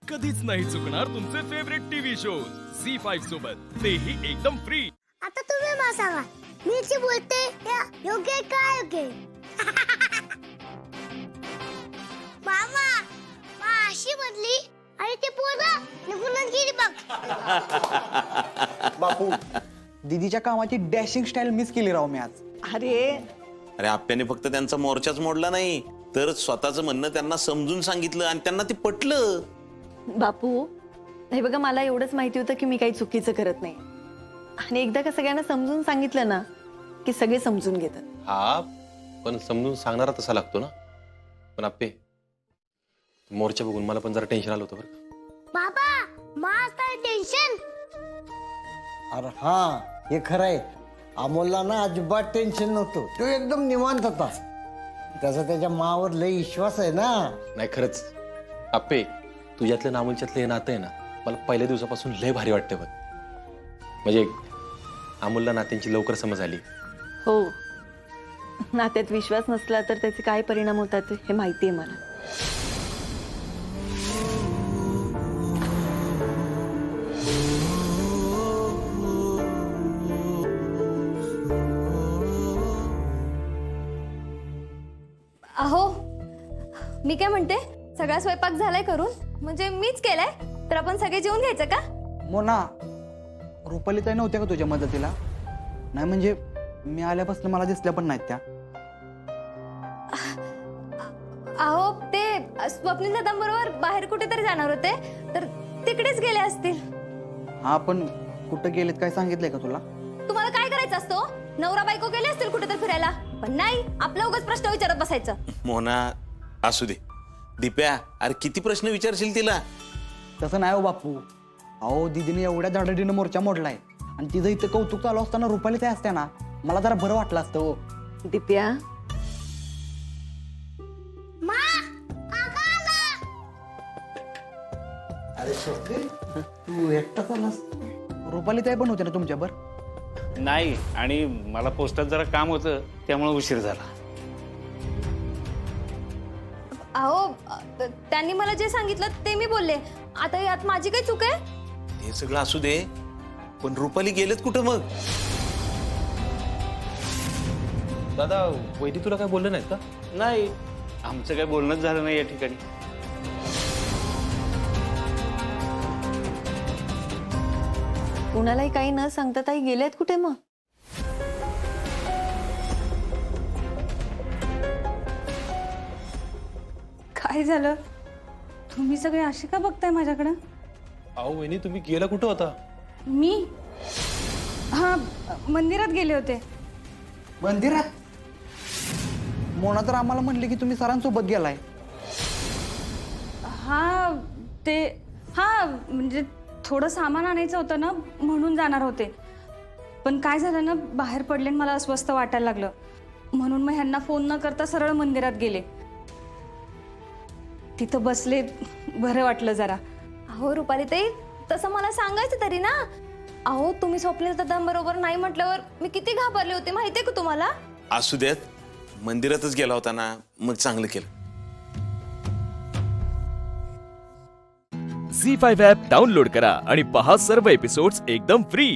कधीच नाही चुकणार तुमचे फेवरेट टीव्ही शोज झी5 सोबत, तेही एकदम फ्री। आता तुम्ही मला सांगा, मी जी बोलते या योग्य आहे का योग्य आहे? मामा अशी बदली आणि ते पोरं निघूनच गेली बघ। बापू दीदीच्या कामाची डॅशिंग स्टाईल मिस केली राव मी आज। अरे आप्याने फक्त त्यांचा मोर्चाच मोडला नाही तर स्वतःचं म्हणणं त्यांना समजून सांगितलं आणि त्यांना ते पटलं। बापू हे बघा, मला एवढंच माहिती होतं की मी काही चुकीचं करत नाही, आणि एकदा का सगळ्यांना समजून सांगितलं ना की सगळे समजून घेतात। हा पण समजून सांगणारा तसा लागतो ना। पण आप्पे मोर्चा बघून मला पण जरा टेन्शन आलं होतं बरं का। बाबा माझं टेन्शन। अरे हा हे खरंय, अमोलला ना अजिबात टेन्शन नव्हतं, तो एकदम निवांत होता। त्याचा त्याच्या मावर लय विश्वास आहे ना। नाही खरंच आप्पे, तुझ्यातलं नामुलच्यातलं हे नातं आहे ना, मला पहिल्या दिवसापासून लय भारी वाटतं बघ। म्हणजे अमोलला नात्यांची लवकर समज आली। हो, नात्यात विश्वास नसला तर त्याचे काय परिणाम होतात हे माहिती आहे मला। अहो मी काय म्हणते, सगळा स्वयंपाक झालाय करून, म्हणजे मीच केलाय, तर आपण सगळे जेवून घ्यायचं का? मोना, रुपाली ताई नव्हत्या का तुझ्या मदतीला? नाही म्हणजे मी आल्यापासून मला दिसल्या पण नाहीत त्या। अहो ते स्वप्नील दादांबरोबर बाहेर कुठेतरी जाणार होते, तर तिकडेच गेले असतील। हा पण कुठं गेलेत काय सांगितलंय का तुला? तुम्हाला काय करायचं असतो? नवरा बायको गेले असतील कुठेतरी फिरायला, पण नाही, आपलं उगाच प्रश्न विचारत बसायचं। मोना असू दे, दिप्या अरे किती प्रश्न विचारशील तिला? तसं नाही हो बापू, अहो दीदीने एवढ्या धडाडीनं मोर्चा मोडलाय आणि तिचं इथं कौतुक चालू असताना रुपाली ताई असत्या ना, मला जरा बरं वाटलं असतं हो। दिप्या, मा काका आला। अरे स्वप्नील, तू एकटाच आलास? रुपाली ताई पण होते ना तुमच्यावर? नाही, आणि मला पोस्टात जरा काम होतं त्यामुळे उशीर झाला। अहो त्यांनी मला जे सांगितलं ते मी बोलले, आता यात माझी काही चूक आहे? हे सगळं असू दे, पण रुपाली गेलेत कुठं मग? दादा वैदी तुला काय बोललं नाहीत का? नाही, आमचं काही बोलणंच झालं नाही या ठिकाणी। कुणालाही काही न सांगता ताई गेल्यात कुठे मग? काय झालं? तुम्ही सगळे असे का बघताय माझ्याकडं? अहो वहिनी, तुम्ही गेला कुठं होता? मी हा मंदिरात गेले होते। मंदिरात? मोना तर आम्हाला म्हणले की तुम्ही सरांसोबत गेलाय। हा ते हा म्हणजे थोडं सामान आणायचं होतं ना, म्हणून जाणार होते, पण काय झालं ना, बाहेर पडले आणि मला अस्वस्थ वाटायला लागलं, म्हणून मग ह्यांना फोन न करता सरळ मंदिरात गेले। तिथं बसले, बरं वाटलं जरा। अहो रुपाली ताई, तसं मला सांगायचं तरी ना। अहो तुम्ही स्वप्नील दादांबरोबर नाही म्हटल्यावर मी किती घाबरले होते माहितीये का तुम्हाला? असू देत, मंदिरातच गेला होता ना, मग चांगलं केलं। झी5 ॲप डाउनलोड करा आणि पहा सर्व एपिसोड्स एकदम फ्री।